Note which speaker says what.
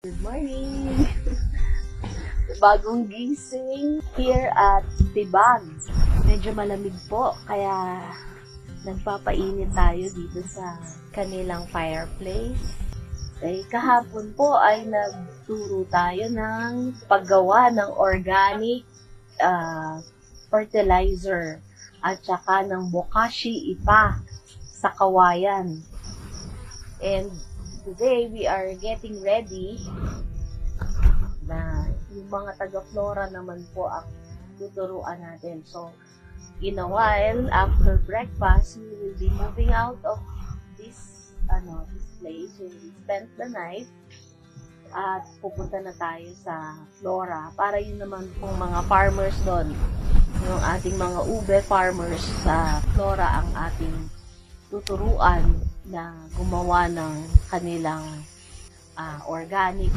Speaker 1: Good morning! Bagong gising here at Tibag. Medyo malamig po, kaya nagpapainit tayo dito sa kanilang fireplace. Kahapon po ay nagturo tayo ng paggawa ng organic fertilizer at saka ng bokashi ipa sa kawayan. And today, we are getting ready na yung mga taga-flora naman po ang tuturuan natin. So, in a while, after breakfast, we will be moving out of this place. We will spend the night at pupunta na tayo sa flora para yun naman pong mga farmers doon. Yung ating mga ube farmers sa flora ang ating tuturuan na gumawa ng kanilang organic